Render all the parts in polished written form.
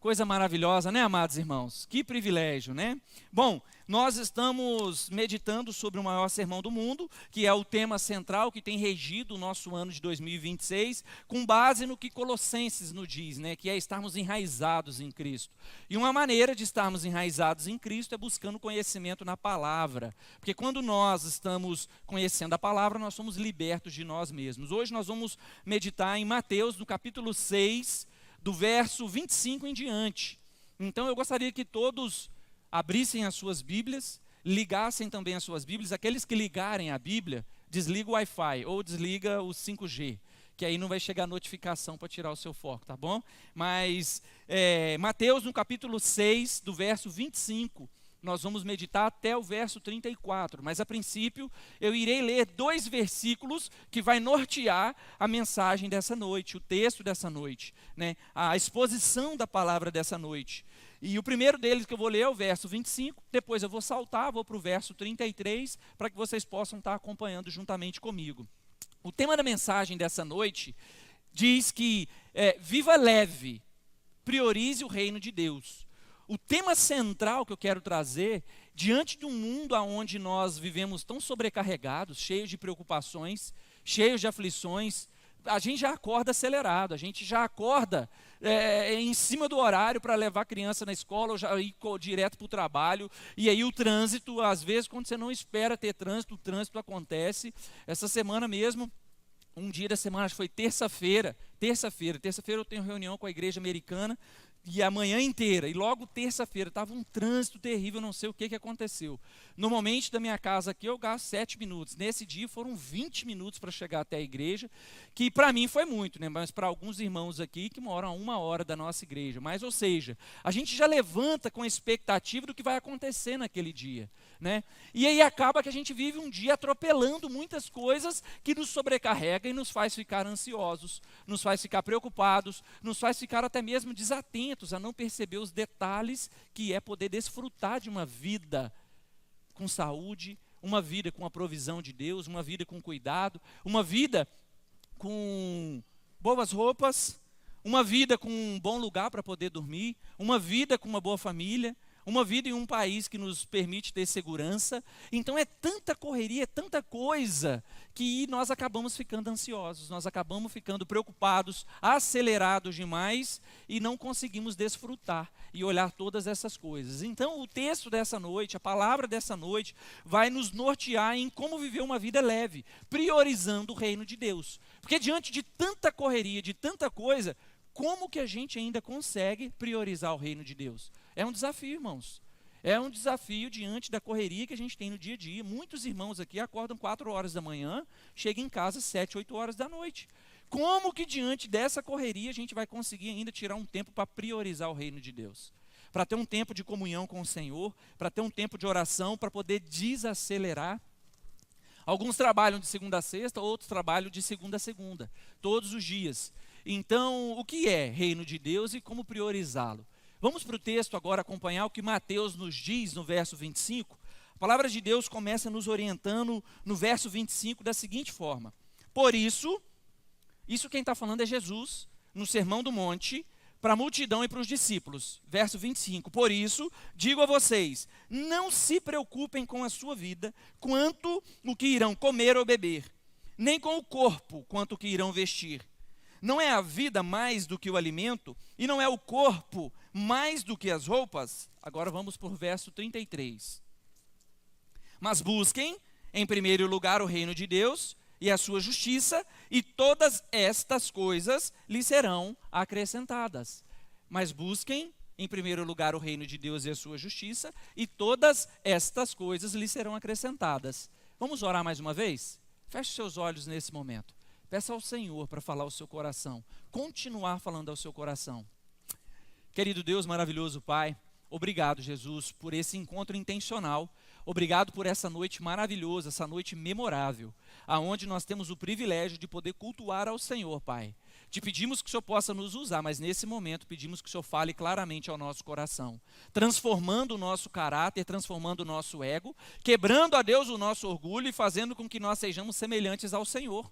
Coisa maravilhosa, né, amados irmãos? Que privilégio, né? Bom, nós estamos meditando sobre o maior sermão do mundo, que é o tema central que tem regido o nosso ano de 2026, com base no que Colossenses nos diz, né, que é estarmos enraizados em Cristo. E uma maneira de estarmos enraizados em Cristo é buscando conhecimento na palavra, porque quando nós estamos conhecendo a palavra, nós somos libertos de nós mesmos. Hoje nós vamos meditar em Mateus, no capítulo 6, do verso 25 em diante. Então eu gostaria que todos abrissem as suas Bíblias, ligassem também as suas Bíblias. Aqueles que ligarem a Bíblia, desliga o Wi-Fi ou desliga o 5G, que aí não vai chegar notificação para tirar o seu foco, tá bom? Mas Mateus no capítulo 6, do verso 25, nós vamos meditar até o verso 34, mas a princípio eu irei ler 2 versículos que vai nortear a mensagem dessa noite, o texto dessa noite, né? A exposição da palavra dessa noite. E o primeiro deles que eu vou ler é o verso 25, depois eu vou saltar, vou para o verso 33, para que vocês possam estar acompanhando juntamente comigo. O tema da mensagem dessa noite diz que viva leve, priorize o reino de Deus. O tema central que eu quero trazer, diante de um mundo onde nós vivemos tão sobrecarregados, cheios de preocupações, cheios de aflições, a gente já acorda acelerado, a gente já acorda em cima do horário para levar a criança na escola ou já ir direto para o trabalho. E aí o trânsito, às vezes, quando você não espera ter trânsito, o trânsito acontece. Essa semana mesmo, um dia da semana, acho que foi terça-feira eu tenho reunião com a igreja americana, e a manhã inteira, e logo terça-feira, estava um trânsito terrível, não sei o que aconteceu. Normalmente, da minha casa aqui, eu gasto 7 minutos. Nesse dia, foram 20 minutos para chegar até a igreja, que para mim foi muito, né? Mas para alguns irmãos aqui, que moram a 1 hora da nossa igreja. Mas, ou seja, a gente já levanta com a expectativa do que vai acontecer naquele dia, né? E aí acaba que a gente vive um dia atropelando muitas coisas que nos sobrecarrega e nos faz ficar ansiosos, nos faz ficar preocupados, nos faz ficar até mesmo desatentos a não perceber os detalhes que é poder desfrutar de uma vida com saúde, uma vida com a provisão de Deus, uma vida com cuidado, uma vida com boas roupas, uma vida com um bom lugar para poder dormir, uma vida com uma boa família, uma vida em um país que nos permite ter segurança. Então é tanta correria, é tanta coisa, que nós acabamos ficando ansiosos, nós acabamos ficando preocupados, acelerados demais, e não conseguimos desfrutar e olhar todas essas coisas. Então o texto dessa noite, a palavra dessa noite, vai nos nortear em como viver uma vida leve, priorizando o reino de Deus. Porque diante de tanta correria, de tanta coisa, como que a gente ainda consegue priorizar o reino de Deus? É um desafio, irmãos. É um desafio diante da correria que a gente tem no dia a dia. Muitos irmãos aqui acordam 4 horas da manhã, chegam em casa 7, 8 horas da noite. Como que diante dessa correria a gente vai conseguir ainda tirar um tempo para priorizar o reino de Deus? Para ter um tempo de comunhão com o Senhor, para ter um tempo de oração, para poder desacelerar. Alguns trabalham de segunda a sexta, outros trabalham de segunda a segunda, todos os dias. Então, o que é reino de Deus e como priorizá-lo? Vamos para o texto agora acompanhar o que Mateus nos diz no verso 25. A palavra de Deus começa nos orientando no verso 25 da seguinte forma: por isso quem está falando é Jesus, no Sermão do Monte, para a multidão e para os discípulos. Verso 25, por isso digo a vocês, não se preocupem com a sua vida, quanto o que irão comer ou beber, nem com o corpo, quanto o que irão vestir. Não é a vida mais do que o alimento, e não é o corpo mais do que as roupas? Agora vamos para o verso 33. Mas busquem, em primeiro lugar, o reino de Deus e a sua justiça, e todas estas coisas lhes serão acrescentadas. Mas busquem, em primeiro lugar, o reino de Deus e a sua justiça, e todas estas coisas lhes serão acrescentadas. Vamos orar mais uma vez? Feche seus olhos nesse momento. Peça ao Senhor para falar ao seu coração, continuar falando ao seu coração. Querido Deus, maravilhoso Pai, obrigado, Jesus, por esse encontro intencional. Obrigado por essa noite maravilhosa, essa noite memorável, aonde nós temos o privilégio de poder cultuar ao Senhor, Pai. Te pedimos que o Senhor possa nos usar, mas nesse momento pedimos que o Senhor fale claramente ao nosso coração, transformando o nosso caráter, transformando o nosso ego, quebrando a Deus o nosso orgulho e fazendo com que nós sejamos semelhantes ao Senhor.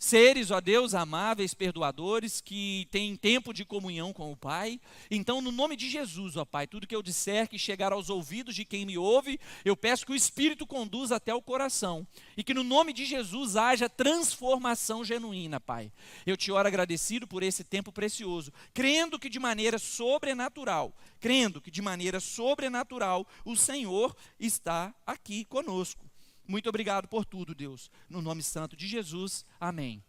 Seres, ó Deus, amáveis, perdoadores, que têm tempo de comunhão com o Pai. Então, no nome de Jesus, ó Pai, tudo que eu disser que chegar aos ouvidos de quem me ouve, eu peço que o Espírito conduza até o coração. E que no nome de Jesus haja transformação genuína, Pai. Eu te oro agradecido por esse tempo precioso, crendo que de maneira sobrenatural, o Senhor está aqui conosco. Muito obrigado por tudo, Deus. No nome santo de Jesus, amém.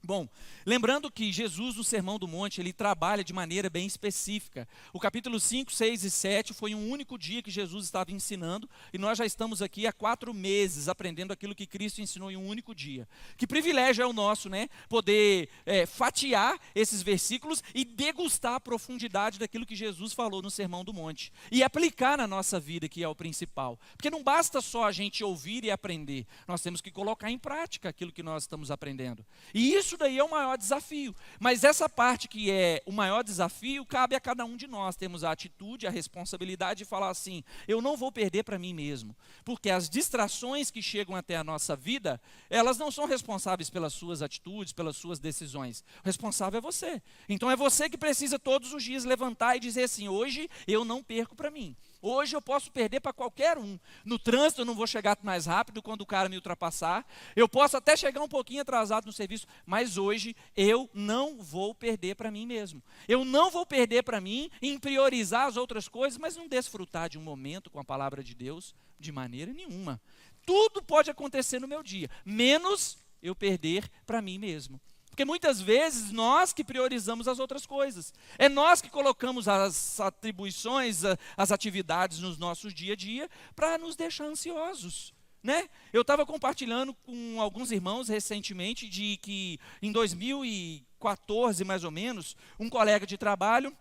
Bom, lembrando que Jesus no Sermão do Monte, ele trabalha de maneira bem específica. O capítulo 5, 6 e 7 foi um único dia que Jesus estava ensinando, e nós já estamos aqui há 4 meses aprendendo aquilo que Cristo ensinou em um único dia. Que privilégio é o nosso, né? Poder fatiar esses versículos e degustar a profundidade daquilo que Jesus falou no Sermão do Monte. E aplicar na nossa vida, que é o principal. Porque não basta só a gente ouvir e aprender, nós temos que colocar em prática aquilo que nós estamos aprendendo. E isso daí é o maior desafio, mas essa parte que é o maior desafio, cabe a cada um de nós, temos a atitude, a responsabilidade de falar assim, eu não vou perder para mim mesmo, porque as distrações que chegam até a nossa vida, elas não são responsáveis pelas suas atitudes, pelas suas decisões, o responsável é você, então é você que precisa todos os dias levantar e dizer assim, hoje eu não perco para mim. Hoje eu posso perder para qualquer um. No trânsito eu não vou chegar mais rápido quando o cara me ultrapassar. Eu posso até chegar um pouquinho atrasado no serviço, mas hoje eu não vou perder para mim mesmo. Eu não vou perder para mim em priorizar as outras coisas, mas não desfrutar de um momento com a palavra de Deus de maneira nenhuma. Tudo pode acontecer no meu dia, menos eu perder para mim mesmo. Porque muitas vezes nós que priorizamos as outras coisas. É nós que colocamos as atribuições, as atividades nos nossos dia a dia para nos deixar ansiosos, né? Eu estava compartilhando com alguns irmãos recentemente de que em 2014 mais ou menos, um colega de trabalho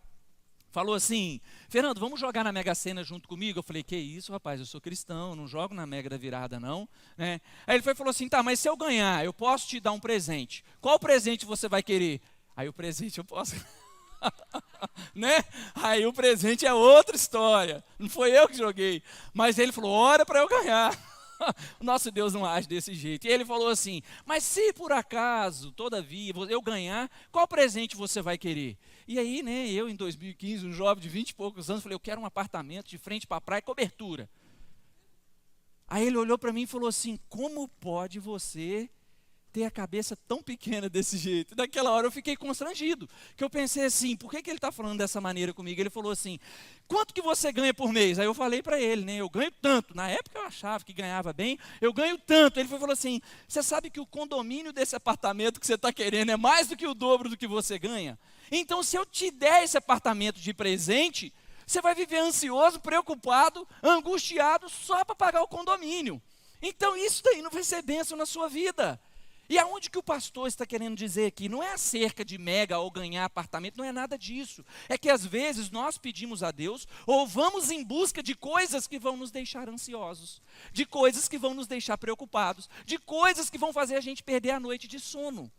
falou assim, Fernando, vamos jogar na Mega Sena junto comigo? Eu falei, que isso, rapaz, eu sou cristão, não jogo na Mega da Virada, não. Né? Aí ele falou assim, tá, mas se eu ganhar, eu posso te dar um presente. Qual presente você vai querer? Aí o presente eu posso... né? Aí o presente é outra história. Não foi eu que joguei. Mas ele falou, ora para eu ganhar. O nosso Deus não age desse jeito. E ele falou assim, mas se por acaso, todavia, eu ganhar, qual presente você vai querer? E aí, né, eu em 2015, um jovem de 20 e poucos anos, falei, eu quero um apartamento de frente para a praia e cobertura. Aí ele olhou para mim e falou assim, como pode você ter a cabeça tão pequena desse jeito? Naquela hora eu fiquei constrangido, que eu pensei assim, por que ele está falando dessa maneira comigo? Ele falou assim, quanto que você ganha por mês? Aí eu falei para ele, né, eu ganho tanto. Na época eu achava que ganhava bem, eu ganho tanto. Ele falou assim, você sabe que o condomínio desse apartamento que você está querendo é mais do que o dobro do que você ganha? Então se eu te der esse apartamento de presente, você vai viver ansioso, preocupado, angustiado só para pagar o condomínio. Então isso daí não vai ser bênção na sua vida. E aonde que o pastor está querendo dizer aqui? Não é acerca de mega ou ganhar apartamento, não é nada disso. É que às vezes nós pedimos a Deus ou vamos em busca de coisas que vão nos deixar ansiosos, de coisas que vão nos deixar preocupados, de coisas que vão fazer a gente perder a noite de sono.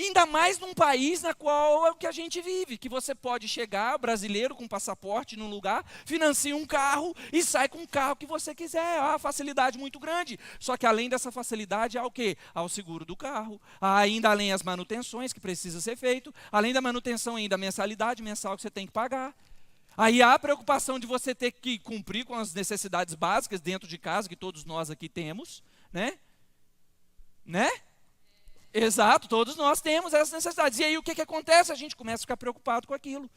Ainda mais num país na qual é o que a gente vive, que você pode chegar, brasileiro com passaporte num lugar, financia um carro e sai com o carro que você quiser. Há uma facilidade muito grande. Só que além dessa facilidade, há o quê? Há o seguro do carro, há ainda além as manutenções que precisa ser feito, além da manutenção ainda a mensalidade mensal que você tem que pagar. Aí há a preocupação de você ter que cumprir com as necessidades básicas dentro de casa, que todos nós aqui temos, né? Né? Exato, todos nós temos essas necessidades. E aí o que acontece? A gente começa a ficar preocupado com aquilo.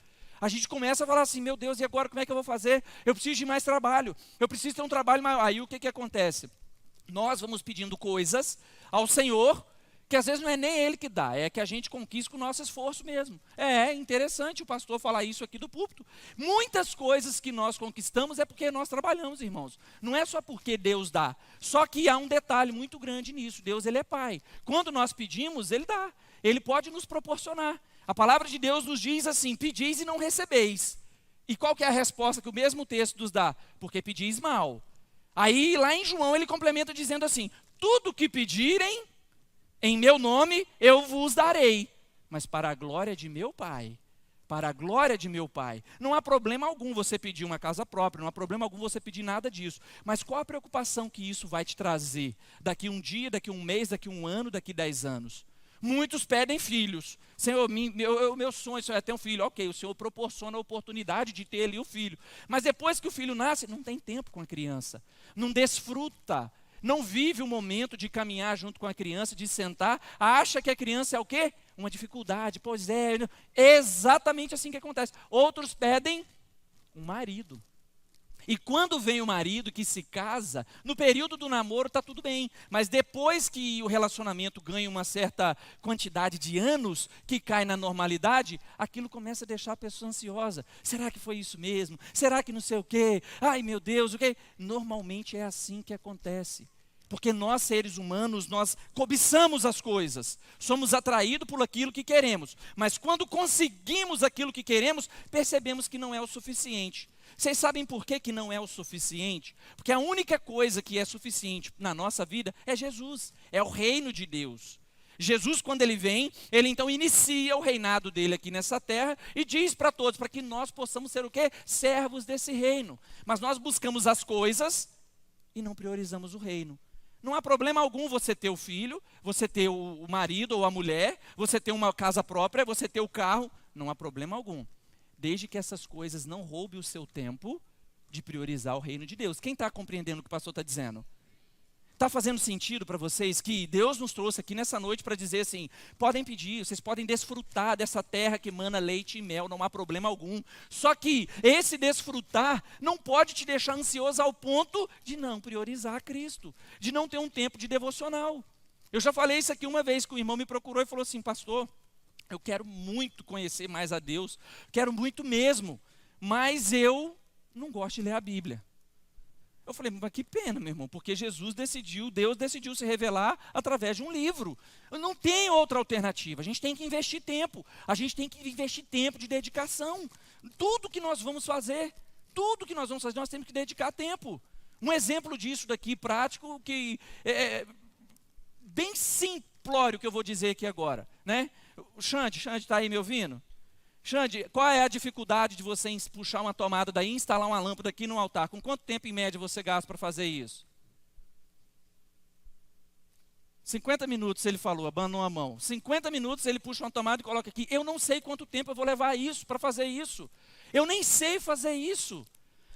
A gente começa a falar assim, meu Deus, e agora como é que eu vou fazer? Eu preciso de mais trabalho, eu preciso ter um trabalho maior. Aí o que acontece? Nós vamos pedindo coisas ao Senhor, que às vezes não é nem Ele que dá, é que a gente conquista com o nosso esforço mesmo. É interessante o pastor falar isso aqui do púlpito. Muitas coisas que nós conquistamos é porque nós trabalhamos, irmãos. Não é só porque Deus dá. Só que há um detalhe muito grande nisso. Deus, Ele é Pai. Quando nós pedimos, Ele dá. Ele pode nos proporcionar. A palavra de Deus nos diz assim, pedis e não recebeis. E qual que é a resposta que o mesmo texto nos dá? Porque pedis mal. Aí lá em João ele complementa dizendo assim, tudo que pedirem em meu nome eu vos darei, mas para a glória de meu Pai, para a glória de meu Pai. Não há problema algum você pedir uma casa própria, não há problema algum você pedir nada disso. Mas qual a preocupação que isso vai te trazer daqui um dia, daqui um mês, daqui um ano, daqui 10 anos? Muitos pedem filhos. Senhor, meu sonho é ter um filho. Ok, o Senhor proporciona a oportunidade de ter ali o filho. Mas depois que o filho nasce, não tem tempo com a criança. Não desfruta. Não vive o momento de caminhar junto com a criança, de sentar. Acha que a criança é o quê? Uma dificuldade. Pois é, exatamente assim que acontece. Outros pedem um marido. E quando vem o marido que se casa, no período do namoro está tudo bem, mas depois que o relacionamento ganha uma certa quantidade de anos, que cai na normalidade, aquilo começa a deixar a pessoa ansiosa. Será que foi isso mesmo? Será que não sei o quê? Ai meu Deus, o quê? Normalmente é assim que acontece. Porque nós, seres humanos, nós cobiçamos as coisas, somos atraídos por aquilo que queremos, mas quando conseguimos aquilo que queremos, percebemos que não é o suficiente. Vocês sabem por que não é o suficiente? Porque a única coisa que é suficiente na nossa vida é Jesus, é o reino de Deus. Jesus, quando ele vem, ele então inicia o reinado dele aqui nessa terra e diz para todos, para que nós possamos ser o quê? Servos desse reino. Mas nós buscamos as coisas e não priorizamos o reino. Não há problema algum você ter o filho, você ter o marido ou a mulher, você ter uma casa própria, você ter o carro, não há problema algum. Desde que essas coisas não roubem o seu tempo de priorizar o reino de Deus. Quem está compreendendo o que o pastor está dizendo? Está fazendo sentido para vocês que Deus nos trouxe aqui nessa noite para dizer assim, podem pedir, vocês podem desfrutar dessa terra que emana leite e mel, não há problema algum. Só que esse desfrutar não pode te deixar ansioso ao ponto de não priorizar Cristo, de não ter um tempo de devocional. Eu já falei isso aqui uma vez que o irmão me procurou e falou assim, pastor, eu quero muito conhecer mais a Deus, quero muito mesmo, mas eu não gosto de ler a Bíblia. Eu falei, mas que pena, meu irmão, porque Deus decidiu se revelar através de um livro. Não tem outra alternativa, a gente tem que investir tempo de dedicação. Tudo que nós vamos fazer, nós temos que dedicar tempo. Um exemplo disso daqui, prático, que é bem simplório que eu vou dizer aqui agora, né? O Xande está aí me ouvindo? Xande, qual é a dificuldade de você puxar uma tomada daí e instalar uma lâmpada aqui no altar? Com quanto tempo em média você gasta para fazer isso? 50 minutos ele falou, abandonou a mão. 50 minutos ele puxa uma tomada e coloca aqui. Eu não sei quanto tempo eu vou levar isso para fazer isso. Eu nem sei fazer isso.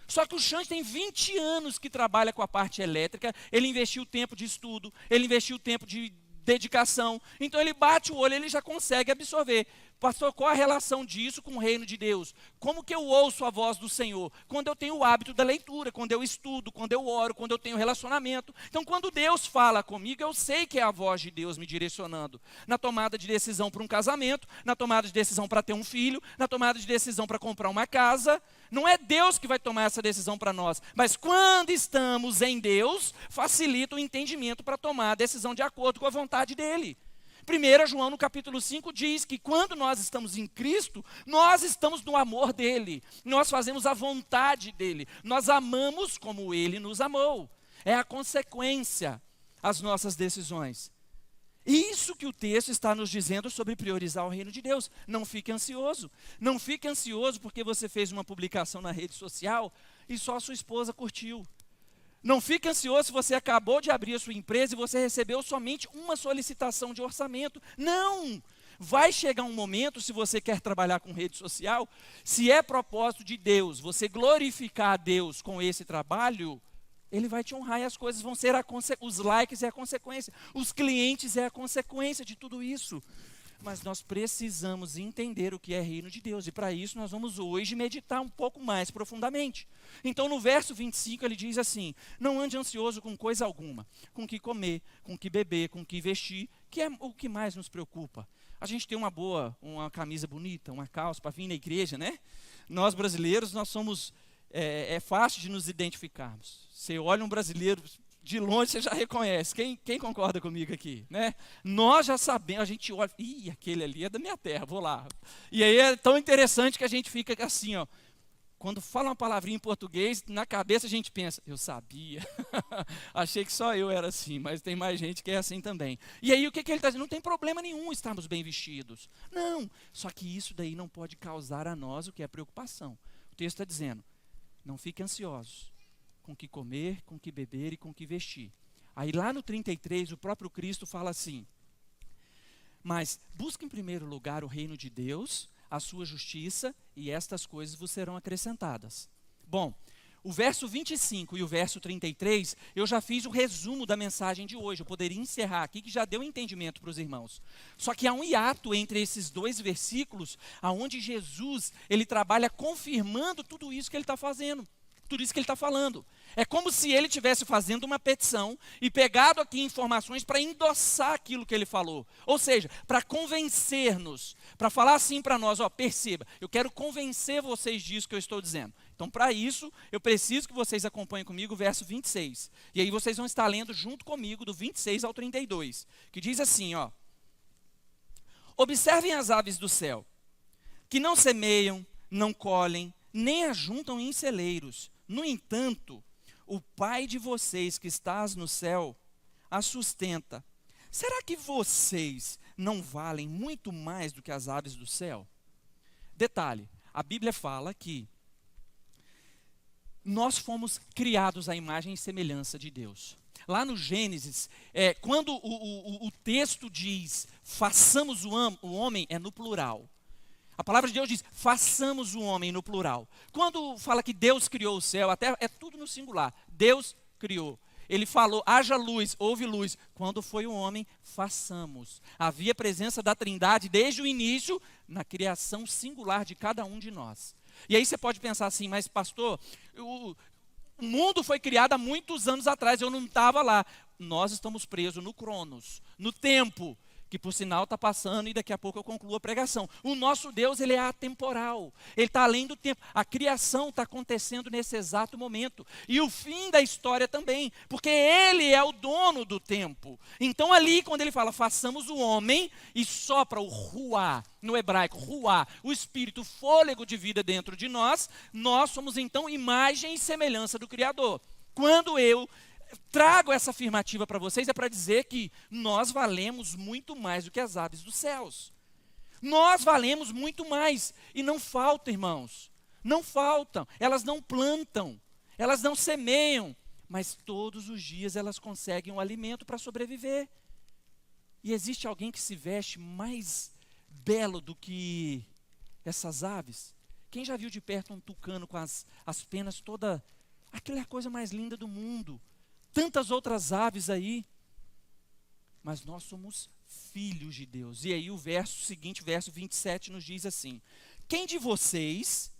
Só que o Xande tem 20 anos que trabalha com a parte elétrica, ele investiu tempo de estudo, ele investiu tempo de dedicação, então ele bate o olho, ele já consegue absorver. Pastor, qual a relação disso com o reino de Deus? Como que eu ouço a voz do Senhor? Quando eu tenho o hábito da leitura, quando eu estudo, quando eu oro, quando eu tenho relacionamento. Então, quando Deus fala comigo, eu sei que é a voz de Deus me direcionando. Na tomada de decisão para um casamento, na tomada de decisão para ter um filho, na tomada de decisão para comprar uma casa. Não é Deus que vai tomar essa decisão para nós. Mas quando estamos em Deus, facilita o entendimento para tomar a decisão de acordo com a vontade dEle. 1 João no capítulo 5 diz que quando nós estamos em Cristo, nós estamos no amor dEle, nós fazemos a vontade dEle, nós amamos como Ele nos amou. É a consequência, as nossas decisões. Isso que o texto está nos dizendo sobre priorizar o reino de Deus. Não fique ansioso. Não fique ansioso porque você fez uma publicação na rede social e só a sua esposa curtiu. Não fique ansioso se você acabou de abrir a sua empresa e você recebeu somente uma solicitação de orçamento. Não! Vai chegar um momento, se você quer trabalhar com rede social, se é propósito de Deus, você glorificar a Deus com esse trabalho, Ele vai te honrar e as coisas vão ser os likes é a consequência, os clientes é a consequência de tudo isso. Mas nós precisamos entender o que é reino de Deus. E para isso nós vamos hoje meditar um pouco mais profundamente. Então no verso 25 ele diz assim, não ande ansioso com coisa alguma, com o que comer, com o que beber, com o que vestir, que é o que mais nos preocupa. A gente tem uma camisa bonita, uma calça para vir na igreja, né? Nós brasileiros, nós somos, é fácil de nos identificarmos. Você olha um brasileiro, de longe você já reconhece. Quem concorda comigo aqui, né? Nós já sabemos, a gente olha, aquele ali é da minha terra, vou lá. E aí é tão interessante que a gente fica assim, ó, quando fala uma palavrinha em português, na cabeça a gente pensa, eu sabia. Achei que só eu era assim, mas tem mais gente que é assim também. E aí o que ele está dizendo? Não tem problema nenhum estarmos bem vestidos. Não, só que isso daí não pode causar a nós o que é preocupação. O texto está dizendo, não fiquem ansiosos com o que comer, com o que beber e com o que vestir. Aí lá no 33, o próprio Cristo fala assim, mas busque em primeiro lugar o reino de Deus, a sua justiça, e estas coisas vos serão acrescentadas. Bom, o verso 25 e o verso 33, eu já fiz o resumo da mensagem de hoje. Eu poderia encerrar aqui, que já deu entendimento para os irmãos. Só que há um hiato entre esses dois versículos, onde Jesus, ele trabalha confirmando tudo isso que ele está fazendo. Tudo isso que ele está falando. É como se ele estivesse fazendo uma petição e pegado aqui informações para endossar aquilo que ele falou. Ou seja, para convencer-nos, para falar assim para nós, ó, perceba, eu quero convencer vocês disso que eu estou dizendo. Então, para isso, eu preciso que vocês acompanhem comigo o verso 26. E aí vocês vão estar lendo junto comigo do 26 ao 32, que diz assim, ó. Observem as aves do céu, que não semeiam, não colhem, nem ajuntam em celeiros. No entanto, o Pai de vocês que estás no céu as sustenta. Será que vocês não valem muito mais do que as aves do céu? Detalhe, a Bíblia fala que nós fomos criados à imagem e semelhança de Deus. Lá no Gênesis, quando o texto diz, façamos o homem, é no plural. A palavra de Deus diz, façamos o homem no plural. Quando fala que Deus criou o céu, a terra, é tudo no singular. Deus criou. Ele falou, haja luz, houve luz. Quando foi o homem, façamos. Havia presença da Trindade desde o início, na criação singular de cada um de nós. E aí você pode pensar assim, mas pastor, o mundo foi criado há muitos anos atrás, eu não estava lá. Nós estamos presos no Cronos, no tempo, que por sinal está passando e daqui a pouco eu concluo a pregação. O nosso Deus, ele é atemporal, ele está além do tempo. A criação está acontecendo nesse exato momento. E o fim da história também, porque ele é o dono do tempo. Então ali, quando ele fala, façamos o homem, e sopra o ruá, no hebraico, ruá, o espírito, o fôlego de vida dentro de nós, nós somos então imagem e semelhança do Criador. Quando eu trago essa afirmativa para vocês, é para dizer que nós valemos muito mais do que as aves dos céus. Nós valemos muito mais. E não falta, irmãos. Não faltam. Elas não plantam. Elas não semeiam. Mas todos os dias elas conseguem um alimento para sobreviver. E existe alguém que se veste mais belo do que essas aves? Quem já viu de perto um tucano com as penas toda... Aquela é a coisa mais linda do mundo. Tantas outras aves aí, mas nós somos filhos de Deus. E aí o verso seguinte, verso 27, nos diz assim, quem de vocês,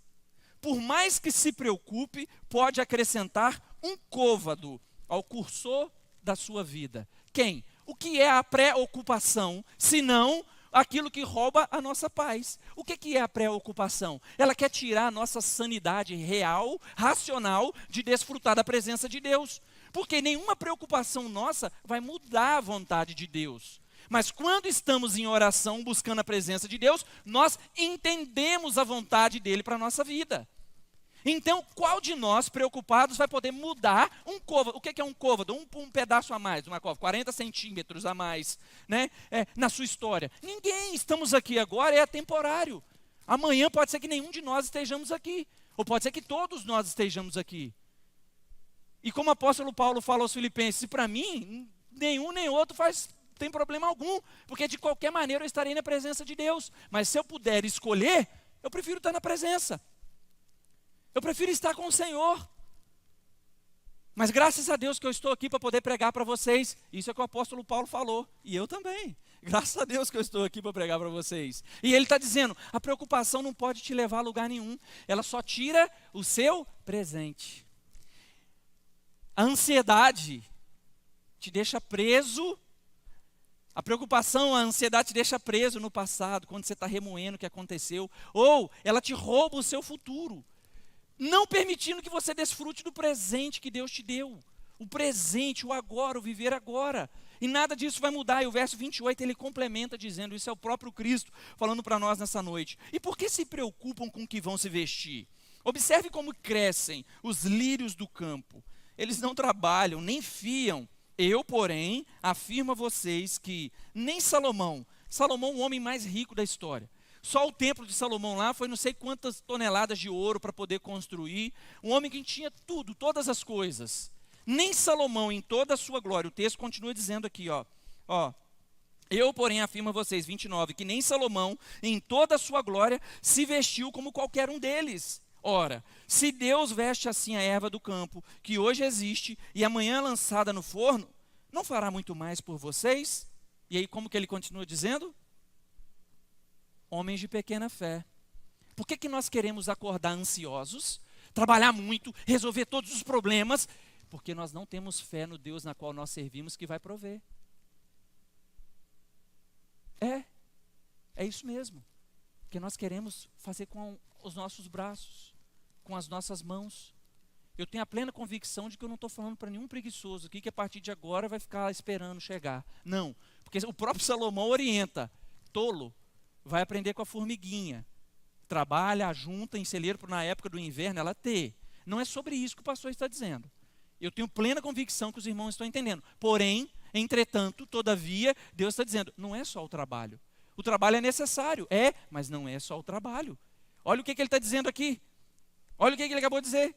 por mais que se preocupe, pode acrescentar um côvado ao cursor da sua vida? Quem? O que é a preocupação, senão aquilo que rouba a nossa paz? O que é a preocupação? Ela quer tirar a nossa sanidade real, racional, de desfrutar da presença de Deus. Porque nenhuma preocupação nossa vai mudar a vontade de Deus. Mas quando estamos em oração, buscando a presença de Deus, nós entendemos a vontade dele para a nossa vida. Então, qual de nós, preocupados, vai poder mudar um côvado? O que é um côvado? Um pedaço a mais, uma cova, 40 centímetros a mais, né? Na sua história. Ninguém, estamos aqui agora, é temporário. Amanhã pode ser que nenhum de nós estejamos aqui. Ou pode ser que todos nós estejamos aqui. E como o apóstolo Paulo fala aos Filipenses, para mim, nenhum nem outro tem problema algum, porque de qualquer maneira eu estarei na presença de Deus. Mas se eu puder escolher, eu prefiro estar na presença. Eu prefiro estar com o Senhor. Mas graças a Deus que eu estou aqui para poder pregar para vocês. Isso é o que o apóstolo Paulo falou. E eu também. Graças a Deus que eu estou aqui para pregar para vocês. E ele está dizendo, a preocupação não pode te levar a lugar nenhum. Ela só tira o seu presente. A ansiedade te deixa preso. A preocupação, a ansiedade te deixa preso no passado, quando você está remoendo o que aconteceu. Ou ela te rouba o seu futuro, não permitindo que você desfrute do presente que Deus te deu. O presente, o agora, o viver agora. E nada disso vai mudar. E o verso 28 ele complementa dizendo, isso é o próprio Cristo falando para nós nessa noite. E por que se preocupam com o que vão se vestir? Observe como crescem os lírios do campo. Eles não trabalham, nem fiam. Eu, porém, afirmo a vocês que nem Salomão, o homem mais rico da história, só o templo de Salomão lá foi não sei quantas toneladas de ouro para poder construir. Um homem que tinha tudo, todas as coisas. Nem Salomão em toda a sua glória. O texto continua dizendo aqui, ó. Eu, porém, afirmo a vocês, 29, que nem Salomão, em toda a sua glória, se vestiu como qualquer um deles. Ora, se Deus veste assim a erva do campo, que hoje existe e amanhã é lançada no forno, não fará muito mais por vocês? E aí, como que ele continua dizendo? Homens de pequena fé. Por que nós queremos acordar ansiosos, trabalhar muito, resolver todos os problemas? Porque nós não temos fé no Deus na qual nós servimos que vai prover. É isso mesmo. Porque nós queremos fazer com os nossos braços, com as nossas mãos. Eu tenho a plena convicção de que eu não estou falando para nenhum preguiçoso aqui que a partir de agora vai ficar esperando chegar. Não, porque o próprio Salomão orienta, tolo, vai aprender com a formiguinha. Trabalha, ajunta em celeiro na época do inverno, ela ter. Não é sobre isso que o pastor está dizendo. Eu tenho plena convicção que os irmãos estão entendendo. Porém, entretanto, todavia, Deus está dizendo, não é só o trabalho. O trabalho é necessário, mas não é só o trabalho. Olha o que ele está dizendo aqui. Olha o que ele acabou de dizer.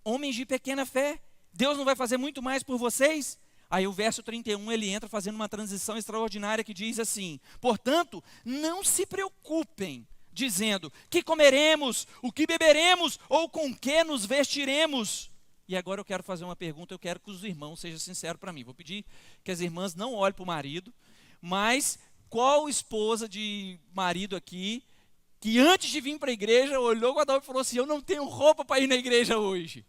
Homens de pequena fé, Deus não vai fazer muito mais por vocês? Aí o verso 31, ele entra fazendo uma transição extraordinária que diz assim: portanto, não se preocupem, dizendo, que comeremos, o que beberemos, ou com que nos vestiremos. E agora eu quero fazer uma pergunta, eu quero que os irmãos sejam sinceros para mim. Vou pedir que as irmãs não olhem para o marido, mas qual esposa de marido aqui, que antes de vir para a igreja, olhou com a Adão e falou assim, eu não tenho roupa para ir na igreja hoje?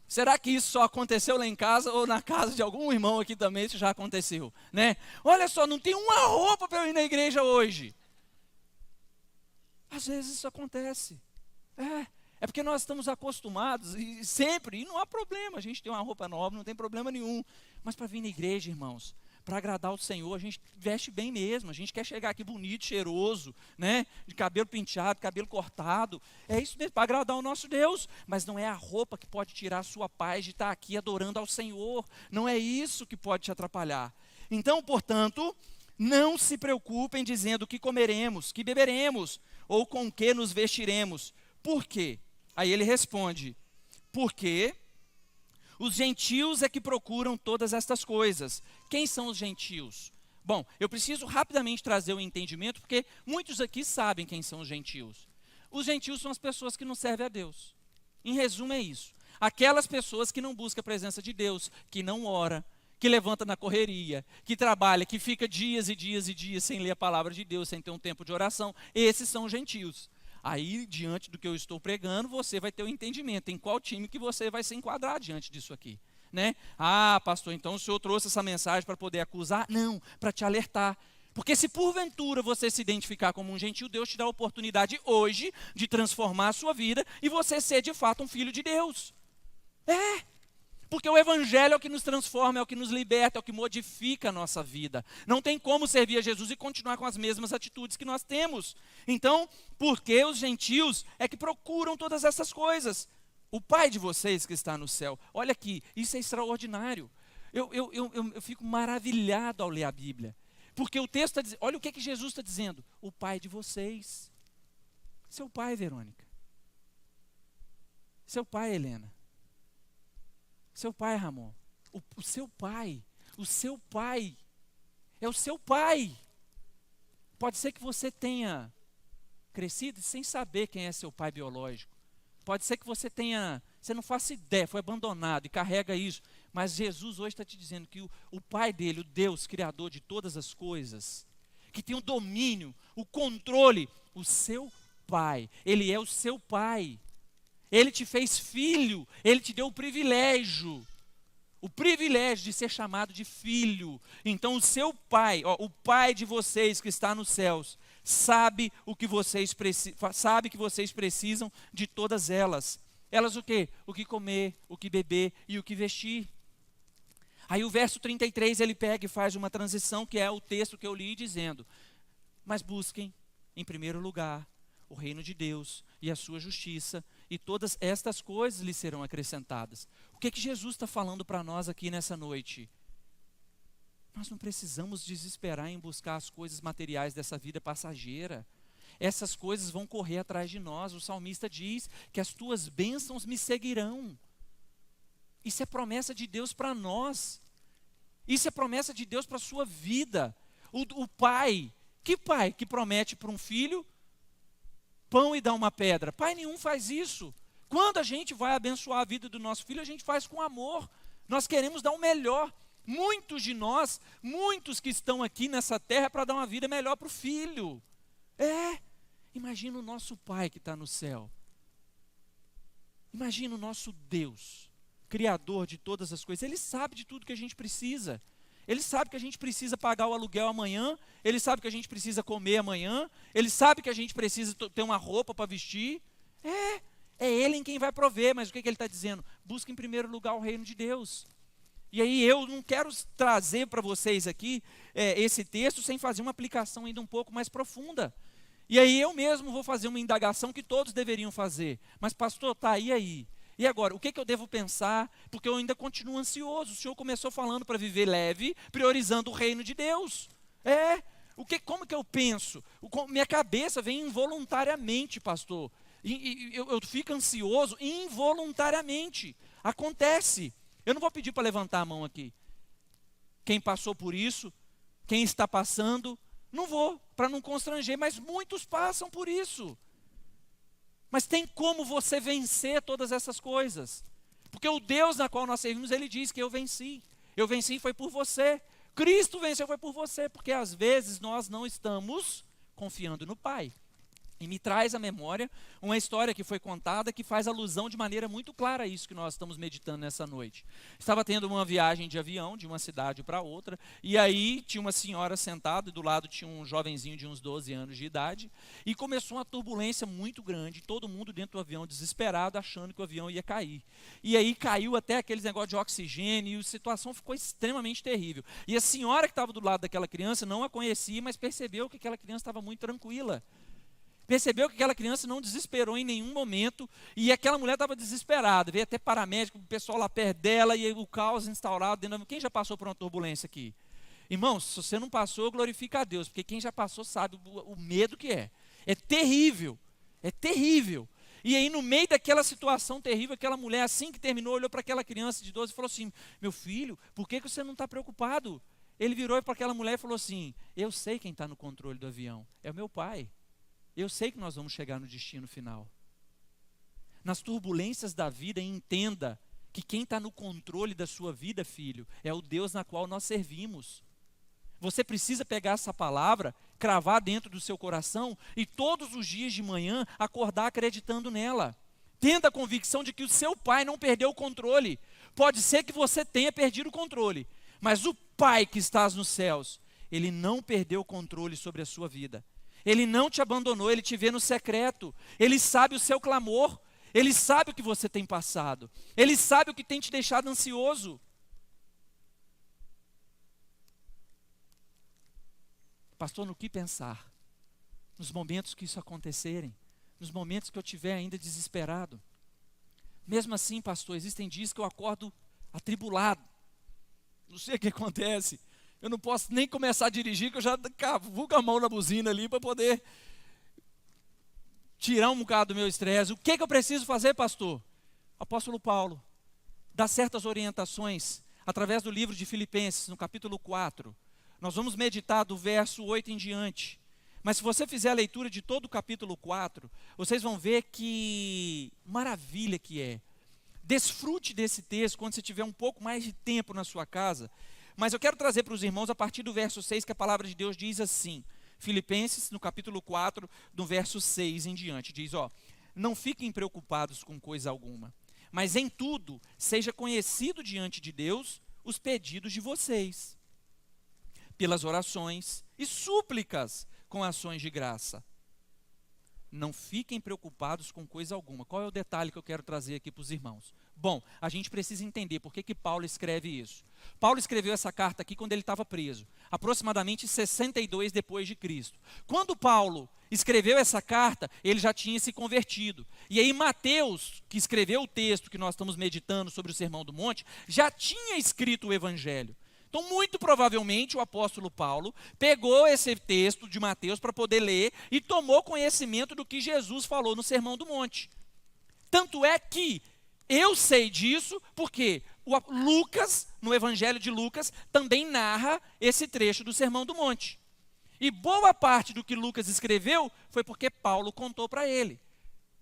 Será que isso só aconteceu lá em casa ou na casa de algum irmão aqui também isso já aconteceu, né? Olha só, não tem uma roupa para eu ir na igreja hoje. Às vezes isso acontece. É porque nós estamos acostumados e sempre, e não há problema, a gente tem uma roupa nova, não tem problema nenhum. Mas para vir na igreja, irmãos, para agradar o Senhor, a gente veste bem mesmo, a gente quer chegar aqui bonito, cheiroso, né? De cabelo penteado, cabelo cortado, é isso mesmo, para agradar o nosso Deus, mas não é a roupa que pode tirar a sua paz de estar aqui adorando ao Senhor, não é isso que pode te atrapalhar. Então, portanto, não se preocupem dizendo que comeremos, que beberemos, ou com que nos vestiremos. Por quê? Aí ele responde, porque os gentios é que procuram todas estas coisas. Quem são os gentios? Bom, eu preciso rapidamente trazer o entendimento, porque muitos aqui sabem quem são os gentios. Os gentios são as pessoas que não servem a Deus. Em resumo é isso. Aquelas pessoas que não buscam a presença de Deus, que não ora, que levanta na correria, que trabalha, que fica dias e dias e dias sem ler a palavra de Deus, sem ter um tempo de oração. Esses são os gentios. Aí, diante do que eu estou pregando, você vai ter o entendimento em qual time que você vai se enquadrar diante disso aqui, né? Ah, pastor, então o senhor trouxe essa mensagem para poder acusar? Não, para te alertar. Porque se porventura você se identificar como um gentio, Deus te dá a oportunidade hoje de transformar a sua vida e você ser de fato um filho de Deus. Porque o evangelho é o que nos transforma, é o que nos liberta, é o que modifica a nossa vida. Não tem como servir a Jesus e continuar com as mesmas atitudes que nós temos. Então, porque os gentios é que procuram todas essas coisas? O Pai de vocês que está no céu, olha aqui, isso é extraordinário. Eu fico maravilhado ao ler a Bíblia. Porque o texto está dizendo, olha o que Jesus está dizendo. O Pai de vocês. Seu pai, Verônica. Seu pai, Helena. Seu pai, Ramon, o seu pai é o seu pai. Pode ser que você tenha crescido sem saber quem é seu pai biológico. Pode ser que você não faça ideia, foi abandonado e carrega isso. Mas Jesus hoje está te dizendo que o pai dele, o Deus, criador de todas as coisas, que tem o domínio, o controle, o seu pai, ele é o seu pai. Ele te fez filho, ele te deu o privilégio de ser chamado de filho. Então o seu pai, o pai de vocês que está nos céus, sabe que vocês precisam de todas elas. Elas o quê? O que comer, o que beber e o que vestir. Aí o verso 33 ele pega e faz uma transição, que é o texto que eu li dizendo, mas busquem em primeiro lugar o reino de Deus e a sua justiça, e todas estas coisas lhe serão acrescentadas. O que Jesus está falando para nós aqui nessa noite? Nós não precisamos desesperar em buscar as coisas materiais dessa vida passageira. Essas coisas vão correr atrás de nós. O salmista diz que as tuas bênçãos me seguirão. Isso é promessa de Deus para nós. Isso é promessa de Deus para a sua vida. O pai, que pai que promete para um filho pão e dá uma pedra? Pai nenhum faz isso. Quando a gente vai abençoar a vida do nosso filho, a gente faz com amor. Nós queremos dar o melhor. Muitos de nós, muitos que estão aqui nessa terra para dar uma vida melhor para o filho. Imagina o nosso Pai que está no céu. Imagina o nosso Deus, Criador de todas as coisas. Ele sabe de tudo que a gente precisa. Ele sabe que a gente precisa pagar o aluguel amanhã. Ele sabe que a gente precisa comer amanhã. Ele sabe que a gente precisa ter uma roupa para vestir. É Ele em quem vai prover. Mas o que ele está dizendo? Busca em primeiro lugar o reino de Deus. E aí eu não quero trazer para vocês aqui esse texto sem fazer uma aplicação ainda um pouco mais profunda. E aí eu mesmo vou fazer uma indagação que todos deveriam fazer. Mas pastor, tá, e aí? E agora, o que eu devo pensar? Porque eu ainda continuo ansioso. O senhor começou falando para viver leve, priorizando o reino de Deus. Como que eu penso? Minha cabeça vem involuntariamente, pastor. Eu fico ansioso involuntariamente. Acontece. Eu não vou pedir para levantar a mão aqui. Quem passou por isso, quem está passando, não vou, para não constranger, mas muitos passam por isso. Mas tem como você vencer todas essas coisas. Porque o Deus na qual nós servimos, Ele diz que eu venci. Eu venci foi por você. Cristo venceu foi por você. Porque às vezes nós não estamos confiando no Pai. E me traz à memória uma história que foi contada que faz alusão de maneira muito clara a isso que nós estamos meditando nessa noite. Estava tendo uma viagem de avião de uma cidade para outra, e aí tinha uma senhora sentada, e do lado tinha um jovenzinho de uns 12 anos de idade, e começou uma turbulência muito grande, todo mundo dentro do avião desesperado, achando que o avião ia cair. E aí caiu até aqueles negócios de oxigênio, e a situação ficou extremamente terrível. E a senhora que estava do lado daquela criança não a conhecia, mas percebeu que aquela criança estava muito tranquila. Percebeu que aquela criança não desesperou em nenhum momento, e aquela mulher estava desesperada, veio até paramédico, o pessoal lá perto dela, e o caos instaurado dentro da... Quem já passou por uma turbulência aqui? Irmãos, se você não passou, glorifica a Deus, porque quem já passou sabe o medo que é. É terrível, é terrível. E aí no meio daquela situação terrível, aquela mulher assim que terminou, olhou para aquela criança de 12 e falou assim, meu filho, por que você não está preocupado? Ele virou para aquela mulher e falou assim, eu sei quem está no controle do avião, é o meu pai. Eu sei que nós vamos chegar no destino final. Nas turbulências da vida, entenda que quem está no controle da sua vida, filho, é o Deus na qual nós servimos. Você precisa pegar essa palavra, cravar dentro do seu coração e todos os dias de manhã acordar acreditando nela. Tendo a convicção de que o seu pai não perdeu o controle. Pode ser que você tenha perdido o controle, mas o Pai que estás nos céus, Ele não perdeu o controle sobre a sua vida. Ele não te abandonou, Ele te vê no secreto. Ele sabe o seu clamor. Ele sabe o que você tem passado. Ele sabe o que tem te deixado ansioso. Pastor, no que pensar? Nos momentos que isso acontecerem. Nos momentos que eu estiver ainda desesperado. Mesmo assim, pastor, existem dias que eu acordo atribulado. Não sei o que acontece. Eu não posso nem começar a dirigir, que eu já cavuco a mão na buzina ali para poder tirar um bocado do meu estresse. O que eu preciso fazer, pastor? O apóstolo Paulo dá certas orientações através do livro de Filipenses, no capítulo 4. Nós vamos meditar do verso 8 em diante. Mas se você fizer a leitura de todo o capítulo 4, vocês vão ver que maravilha que é. Desfrute desse texto quando você tiver um pouco mais de tempo na sua casa. Mas eu quero trazer para os irmãos a partir do verso 6, que a palavra de Deus diz assim. Filipenses, no capítulo 4, do verso 6 em diante, diz, não fiquem preocupados com coisa alguma, mas em tudo seja conhecido diante de Deus os pedidos de vocês, pelas orações e súplicas com ações de graça. Não fiquem preocupados com coisa alguma. Qual é o detalhe que eu quero trazer aqui para os irmãos? Bom, a gente precisa entender por que Paulo escreve isso. Paulo escreveu essa carta aqui quando ele estava preso, aproximadamente 62 depois de Cristo. Quando Paulo escreveu essa carta, ele já tinha se convertido. E aí Mateus, que escreveu o texto que nós estamos meditando sobre o Sermão do Monte, já tinha escrito o Evangelho. Então, muito provavelmente, o apóstolo Paulo pegou esse texto de Mateus para poder ler e tomou conhecimento do que Jesus falou no Sermão do Monte. Tanto é que eu sei disso porque Lucas, no Evangelho de Lucas, também narra esse trecho do Sermão do Monte. E boa parte do que Lucas escreveu foi porque Paulo contou para ele.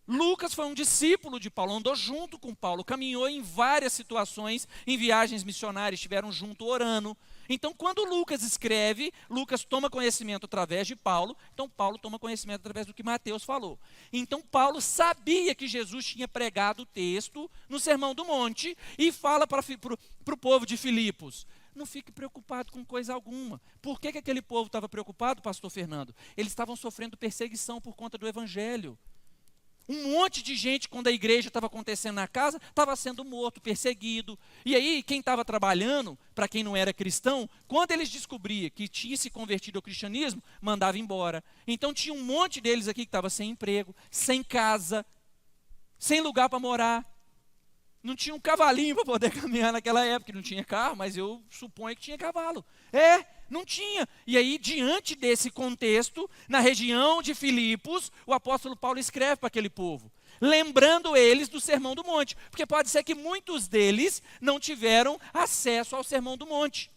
Lucas foi um discípulo de Paulo, andou junto com Paulo, caminhou em várias situações, em viagens missionárias, estiveram junto orando. Então, quando Lucas escreve, Lucas toma conhecimento através de Paulo, então Paulo toma conhecimento através do que Mateus falou. Então, Paulo sabia que Jesus tinha pregado o texto no Sermão do Monte e fala para o povo de Filipos: não fique preocupado com coisa alguma. Por que aquele povo estava preocupado, pastor Fernando? Eles estavam sofrendo perseguição por conta do Evangelho. Um monte de gente, quando a igreja estava acontecendo na casa, estava sendo morto, perseguido. E aí, quem estava trabalhando, para quem não era cristão, quando eles descobriam que tinha se convertido ao cristianismo, mandava embora. Então tinha um monte deles aqui que estava sem emprego, sem casa, sem lugar para morar. Não tinha um cavalinho para poder caminhar naquela época, não tinha carro, mas eu suponho que tinha cavalo. Não tinha. E aí, diante desse contexto, na região de Filipos, o apóstolo Paulo escreve para aquele povo, lembrando eles do Sermão do Monte, porque pode ser que muitos deles não tiveram acesso ao Sermão do Monte.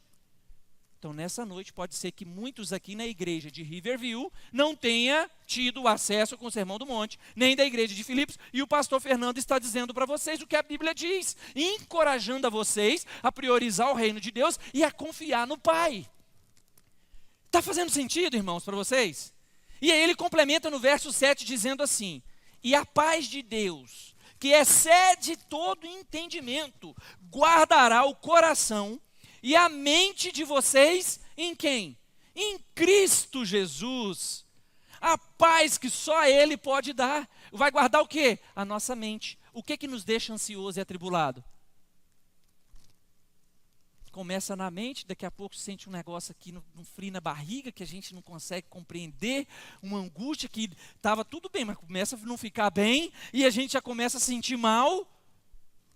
Então, nessa noite, pode ser que muitos aqui na igreja de Riverview não tenham tido acesso com o Sermão do Monte, nem da igreja de Filipos, e o pastor Fernando está dizendo para vocês o que a Bíblia diz, encorajando a vocês a priorizar o reino de Deus e a confiar no Pai. Está fazendo sentido, irmãos, para vocês? E aí ele complementa no verso 7 dizendo assim: e a paz de Deus, que excede todo entendimento, guardará o coração e a mente de vocês em quem? Em Cristo Jesus. A paz que só Ele pode dar. Vai guardar o quê? A nossa mente. O que nos deixa ansioso e atribulado? Começa na mente, daqui a pouco sente um negócio aqui, um frio na barriga, que a gente não consegue compreender, uma angústia que estava tudo bem, mas começa a não ficar bem, e a gente já começa a sentir mal.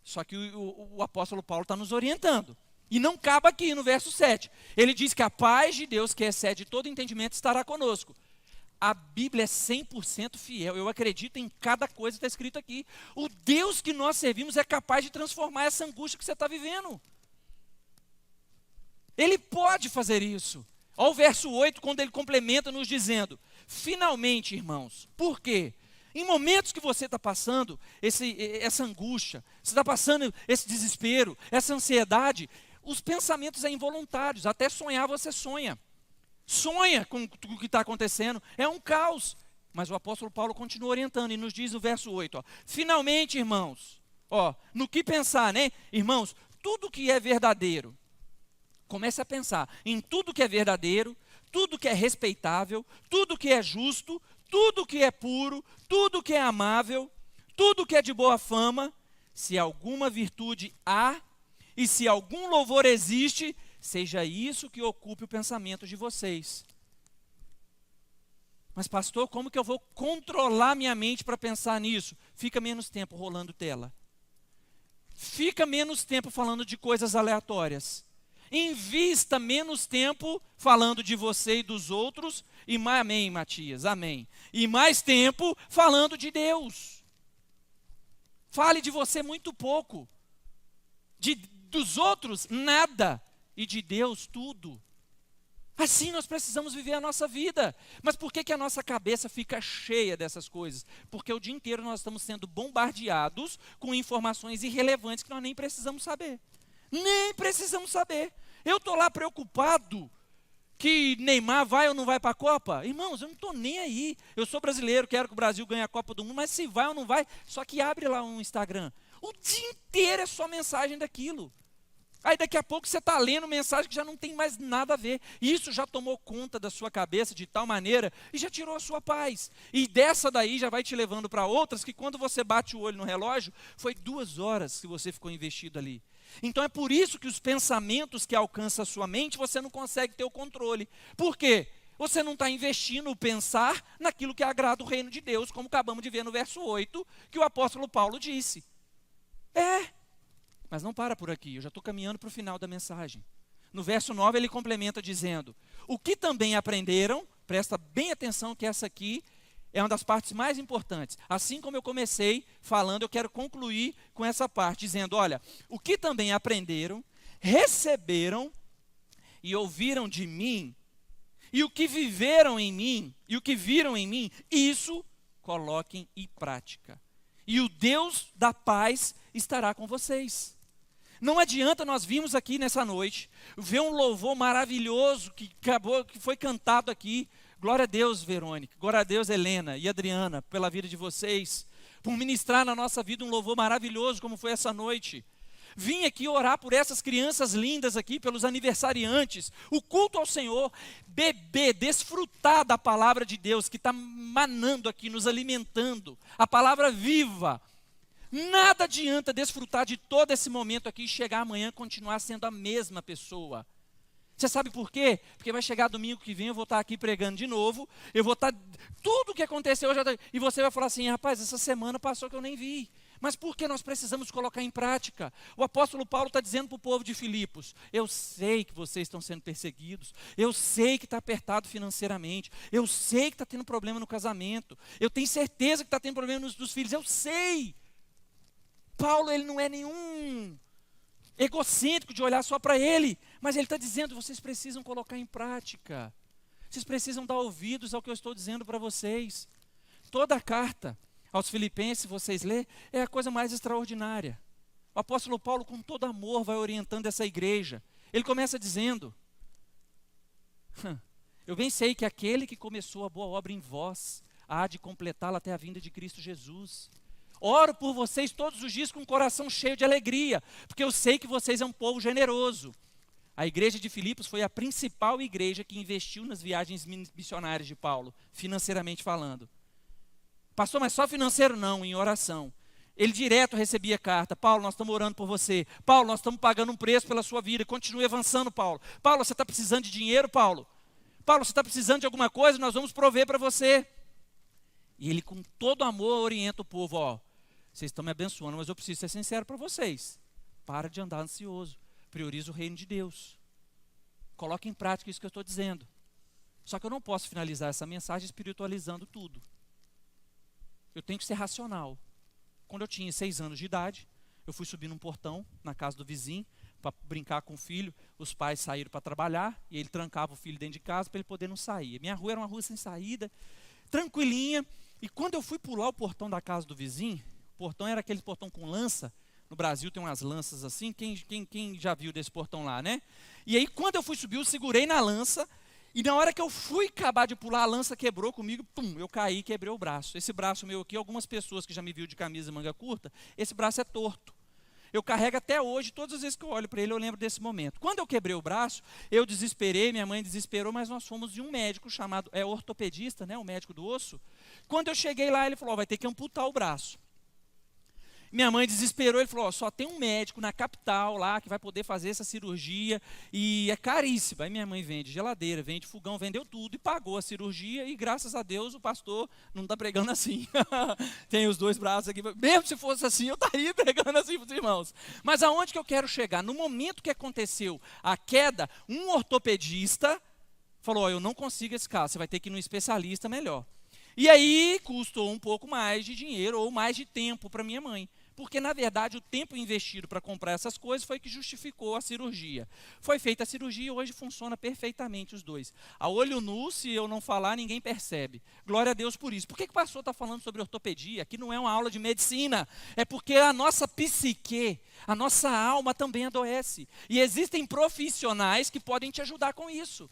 Só que o apóstolo Paulo está nos orientando. E não acaba aqui no verso 7. Ele diz que a paz de Deus, que excede todo entendimento, estará conosco. A Bíblia é 100% fiel. Eu acredito em cada coisa que está escrito aqui. O Deus que nós servimos é capaz de transformar essa angústia que você está vivendo. Ele pode fazer isso. Olha o verso 8, quando ele complementa nos dizendo: finalmente, irmãos, por quê? Em momentos que você está passando essa angústia, você está passando esse desespero, essa ansiedade, os pensamentos são involuntários, até sonhar você sonha. Sonha com o que está acontecendo, é um caos. Mas o apóstolo Paulo continua orientando e nos diz no verso 8, finalmente, irmãos, no que pensar, né? Irmãos, tudo que é verdadeiro, comece a pensar em tudo que é verdadeiro, tudo que é respeitável, tudo que é justo, tudo que é puro, tudo que é amável, tudo que é de boa fama, se alguma virtude há e se algum louvor existe, seja isso que ocupe o pensamento de vocês. Mas pastor, como que eu vou controlar minha mente para pensar nisso? Fica menos tempo rolando tela. Fica menos tempo falando de coisas aleatórias. Invista menos tempo falando de você e dos outros. Amém, Matias, amém. E mais tempo falando de Deus. Fale de você muito pouco. Dos outros, nada. E de Deus, tudo. Assim nós precisamos viver a nossa vida. Mas por que a nossa cabeça fica cheia dessas coisas? Porque o dia inteiro nós estamos sendo bombardeados com informações irrelevantes que nós nem precisamos saber. Nem precisamos saber. Eu estou lá preocupado que Neymar vai ou não vai para a Copa. Irmãos, eu não estou nem aí. Eu sou brasileiro, quero que o Brasil ganhe a Copa do Mundo, mas se vai ou não vai, só que abre lá um Instagram. O dia inteiro é só mensagem daquilo. Aí daqui a pouco você está lendo mensagem que já não tem mais nada a ver. Isso já tomou conta da sua cabeça de tal maneira e já tirou a sua paz. E dessa daí já vai te levando para outras que quando você bate o olho no relógio, foi 2 horas que você ficou investido ali. Então é por isso que os pensamentos que alcançam a sua mente, você não consegue ter o controle. Por quê? Você não está investindo o pensar naquilo que agrada o reino de Deus, como acabamos de ver no verso 8, que o apóstolo Paulo disse. Mas não para por aqui, eu já estou caminhando para o final da mensagem. No verso 9 ele complementa dizendo, o que também aprenderam, presta bem atenção que essa aqui é uma das partes mais importantes. Assim como eu comecei falando, eu quero concluir com essa parte, dizendo, olha, o que também aprenderam, receberam e ouviram de mim, e o que viveram em mim, e o que viram em mim, isso coloquem em prática. E o Deus da paz estará com vocês. Não adianta nós virmos aqui nessa noite, ver um louvor maravilhoso que foi cantado aqui. Glória a Deus, Verônica, glória a Deus, Helena e Adriana, pela vida de vocês, por ministrar na nossa vida um louvor maravilhoso como foi essa noite. Vim aqui orar por essas crianças lindas aqui, pelos aniversariantes, o culto ao Senhor, beber, desfrutar da palavra de Deus que está manando aqui, nos alimentando, a palavra viva. Nada adianta desfrutar de todo esse momento aqui e chegar amanhã e continuar sendo a mesma pessoa. Você sabe por quê? Porque vai chegar domingo que vem, eu vou estar aqui pregando de novo, eu vou estar, tudo o que aconteceu, e você vai falar assim, rapaz, essa semana passou que eu nem vi. Mas por que nós precisamos colocar em prática? O apóstolo Paulo está dizendo para o povo de Filipos, eu sei que vocês estão sendo perseguidos, eu sei que está apertado financeiramente, eu sei que está tendo problema no casamento, eu tenho certeza que está tendo problema nos filhos, eu sei. Paulo, ele não é nenhum egocêntrico de olhar só para ele, mas ele está dizendo, vocês precisam colocar em prática, vocês precisam dar ouvidos ao que eu estou dizendo para vocês. Toda a carta aos Filipenses, se vocês lerem, é a coisa mais extraordinária. O apóstolo Paulo, com todo amor, vai orientando essa igreja. Ele começa dizendo, eu bem sei que aquele que começou a boa obra em vós, há de completá-la até a vinda de Cristo Jesus. Oro por vocês todos os dias com o coração cheio de alegria, porque eu sei que vocês é um povo generoso. A igreja de Filipos foi a principal igreja que investiu nas viagens missionárias de Paulo, financeiramente falando. Pastor, mas só financeiro não, em oração. Ele direto recebia carta, Paulo, nós estamos orando por você. Paulo, nós estamos pagando um preço pela sua vida, continue avançando, Paulo. Paulo, você está precisando de dinheiro, Paulo? Paulo, você está precisando de alguma coisa? Nós vamos prover para você. E ele com todo amor orienta o povo, ó, vocês estão me abençoando, mas eu preciso ser sincero para vocês. Para de andar ansioso, prioriza o reino de Deus. Coloque em prática isso que eu estou dizendo. Só que eu não posso finalizar essa mensagem espiritualizando tudo. Eu tenho que ser racional. Quando eu tinha 6 anos de idade, eu fui subir num portão na casa do vizinho para brincar com o filho. Os pais saíram para trabalhar e ele trancava o filho dentro de casa para ele poder não sair. Minha rua era uma rua sem saída, tranquilinha. E quando eu fui pular o portão da casa do vizinho, o portão era aquele portão com lança. No Brasil tem umas lanças assim. Quem já viu desse portão lá, né? E aí quando eu fui subir, eu segurei na lança. E na hora que eu fui acabar de pular, a lança quebrou comigo, pum, eu caí e quebrei o braço. Esse braço meu aqui, algumas pessoas que já me viram de camisa e manga curta, esse braço é torto. Eu carrego até hoje, todas as vezes que eu olho para ele, eu lembro desse momento. Quando eu quebrei o braço, eu desesperei, minha mãe desesperou, mas nós fomos de um médico chamado, ortopedista, né, o médico do osso. Quando eu cheguei lá, ele falou, vai ter que amputar o braço. Minha mãe desesperou, ele falou, só tem um médico na capital lá que vai poder fazer essa cirurgia e é caríssimo. Aí minha mãe vende geladeira, vende fogão, vendeu tudo e pagou a cirurgia e graças a Deus o pastor não está pregando assim. Tem os 2 braços aqui, mesmo se fosse assim eu estaria pregando assim para os irmãos. Mas aonde que eu quero chegar? No momento que aconteceu a queda, um ortopedista falou, eu não consigo esse caso, você vai ter que ir num especialista melhor. E aí custou um pouco mais de dinheiro ou mais de tempo para minha mãe. Porque, na verdade, o tempo investido para comprar essas coisas foi que justificou a cirurgia. Foi feita a cirurgia e hoje funciona perfeitamente os 2. A olho nu, se eu não falar, ninguém percebe. Glória a Deus por isso. Por que o pastor está falando sobre ortopedia? Aqui não é uma aula de medicina. É porque a nossa psique, a nossa alma também adoece. E existem profissionais que podem te ajudar com isso.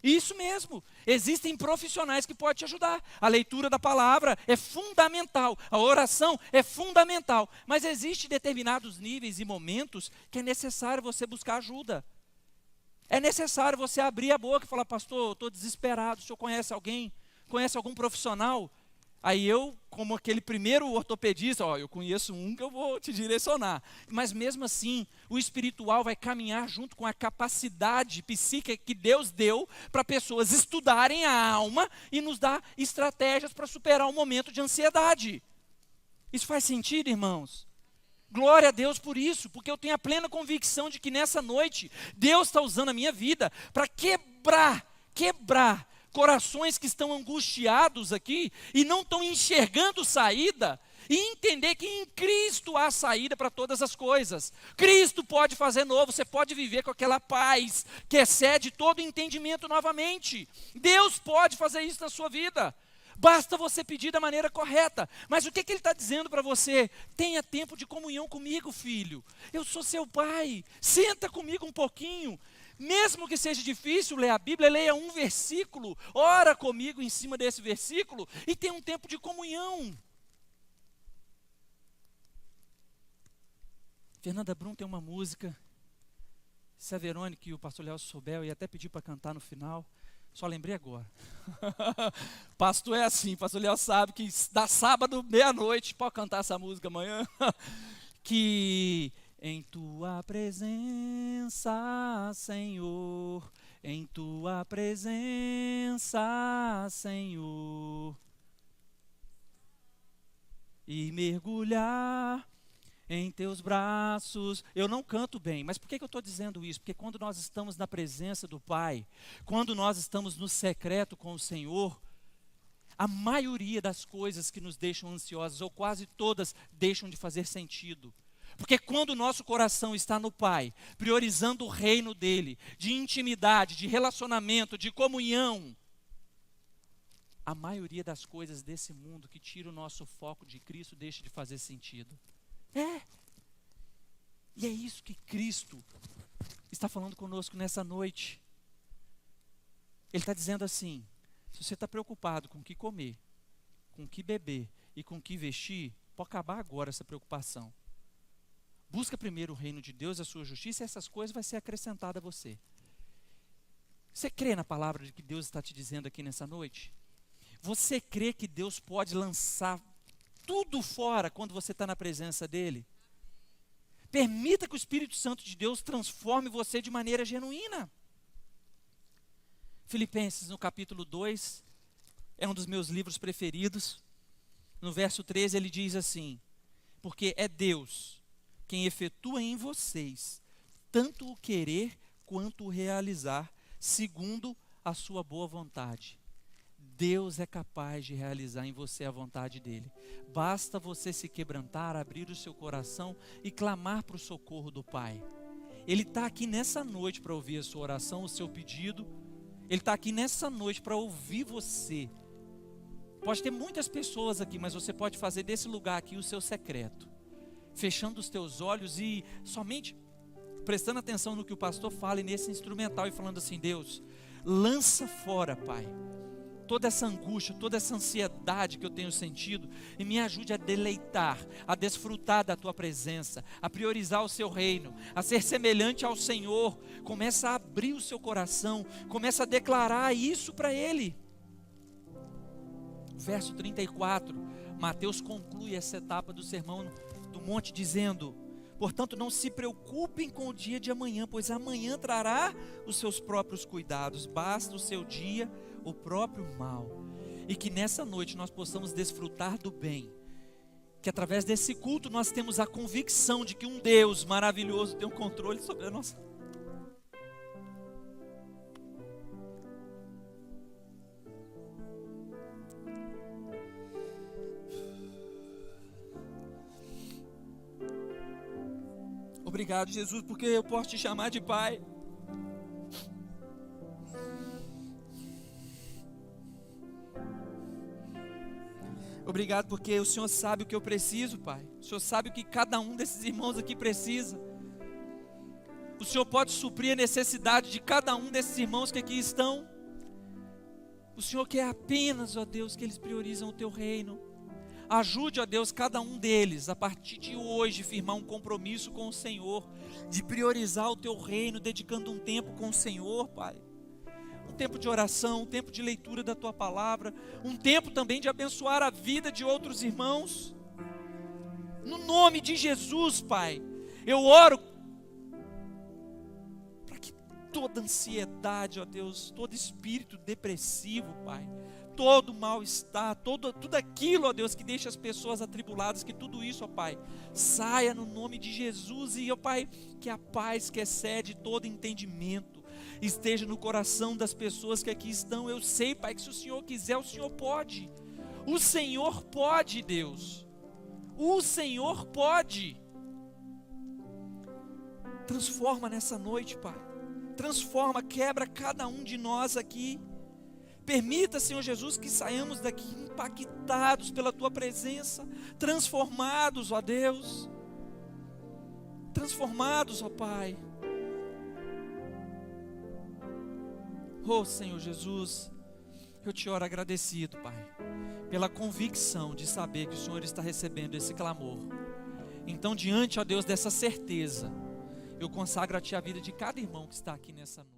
Isso mesmo, existem profissionais que podem te ajudar. A leitura da palavra é fundamental, a oração é fundamental, mas existem determinados níveis e momentos que é necessário você buscar ajuda. É necessário você abrir a boca e falar: pastor, eu estou desesperado, o senhor conhece alguém? Conhece algum profissional? Aí eu, como aquele primeiro ortopedista, eu conheço um que eu vou te direcionar. Mas mesmo assim, o espiritual vai caminhar junto com a capacidade psíquica que Deus deu para pessoas estudarem a alma e nos dar estratégias para superar um momento de ansiedade. Isso faz sentido, irmãos? Glória a Deus por isso, porque eu tenho a plena convicção de que nessa noite, Deus está usando a minha vida para quebrar corações que estão angustiados aqui e não estão enxergando saída, e entender que em Cristo há saída para todas as coisas. Cristo pode fazer novo, você pode viver com aquela paz que excede todo entendimento novamente. Deus pode fazer isso na sua vida. Basta você pedir da maneira correta. Mas o que Ele está dizendo para você? Tenha tempo de comunhão comigo, filho. Eu sou seu pai. Senta comigo um pouquinho. Mesmo que seja difícil ler a Bíblia, leia um versículo, ora comigo em cima desse versículo e tenha um tempo de comunhão. Fernanda Brum tem uma música, se a Verônica e o pastor Léo souber, eu ia até pedir para cantar no final, só lembrei agora. Pastor é assim, pastor Léo sabe que dá sábado, meia-noite, pode cantar essa música amanhã, que... Em tua presença, Senhor, em tua presença, Senhor, e mergulhar em teus braços. Eu não canto bem, mas por que eu estou dizendo isso? Porque quando nós estamos na presença do Pai, quando nós estamos no secreto com o Senhor, a maioria das coisas que nos deixam ansiosos, ou quase todas, deixam de fazer sentido. Porque quando o nosso coração está no Pai, priorizando o reino dEle, de intimidade, de relacionamento, de comunhão, a maioria das coisas desse mundo que tira o nosso foco de Cristo deixa de fazer sentido. E é isso que Cristo está falando conosco nessa noite. Ele está dizendo assim: se você está preocupado com o que comer, com o que beber e com o que vestir, pode acabar agora essa preocupação. Busca primeiro o reino de Deus, a sua justiça, e essas coisas vão ser acrescentadas a você. Você crê na palavra de que Deus está te dizendo aqui nessa noite? Você crê que Deus pode lançar tudo fora quando você está na presença dEle? Permita que o Espírito Santo de Deus transforme você de maneira genuína. Filipenses, no capítulo 2, é um dos meus livros preferidos. No verso 13 ele diz assim: porque é Deus quem efetua em vocês tanto o querer quanto o realizar, segundo a sua boa vontade. Deus é capaz de realizar em você a vontade dEle. Basta você se quebrantar, abrir o seu coração e clamar para o socorro do Pai. Ele está aqui nessa noite para ouvir a sua oração, o seu pedido. Ele está aqui nessa noite para ouvir você. Pode ter muitas pessoas aqui, mas você pode fazer desse lugar aqui o seu secreto. Fechando os teus olhos e somente prestando atenção no que o pastor fala e nesse instrumental e falando assim: Deus, lança fora, Pai, toda essa angústia, toda essa ansiedade que eu tenho sentido e me ajude a deleitar, a desfrutar da Tua presença, a priorizar o Seu reino, a ser semelhante ao Senhor. Começa a abrir o seu coração, começa a declarar isso para Ele. Verso 34, Mateus conclui essa etapa do sermão do monte dizendo: portanto não se preocupem com o dia de amanhã, pois amanhã trará os seus próprios cuidados, basta o seu dia o próprio mal. E que nessa noite nós possamos desfrutar do bem, que através desse culto nós temos a convicção de que um Deus maravilhoso tem um controle sobre a nossa vida. Obrigado, Jesus, porque eu posso te chamar de Pai. Obrigado porque o Senhor sabe o que eu preciso, Pai. O Senhor sabe o que cada um desses irmãos aqui precisa. O Senhor pode suprir a necessidade de cada um desses irmãos que aqui estão. O Senhor quer apenas, ó Deus, que eles priorizam o teu reino. Ajude, ó Deus, cada um deles, a partir de hoje, firmar um compromisso com o Senhor, de priorizar o teu reino, dedicando um tempo com o Senhor, Pai. Um tempo de oração, um tempo de leitura da tua palavra, um tempo também de abençoar a vida de outros irmãos. No nome de Jesus, Pai, eu oro para que toda ansiedade, ó Deus, todo espírito depressivo, Pai, todo mal-estar, tudo aquilo, ó Deus, que deixa as pessoas atribuladas, que tudo isso, ó Pai, saia no nome de Jesus. E, ó Pai, que a paz que excede todo entendimento esteja no coração das pessoas que aqui estão. Eu sei, Pai, que se o Senhor quiser, o Senhor pode. O Senhor pode, Deus. O Senhor pode. Transforma nessa noite, Pai. Transforma, quebra cada um de nós aqui. Permita, Senhor Jesus, que saiamos daqui impactados pela Tua presença, transformados, ó Deus, transformados, ó Pai. Oh Senhor Jesus, eu te oro agradecido, Pai, pela convicção de saber que o Senhor está recebendo esse clamor. Então, diante, ó Deus, dessa certeza, eu consagro a Ti a vida de cada irmão que está aqui nessa noite.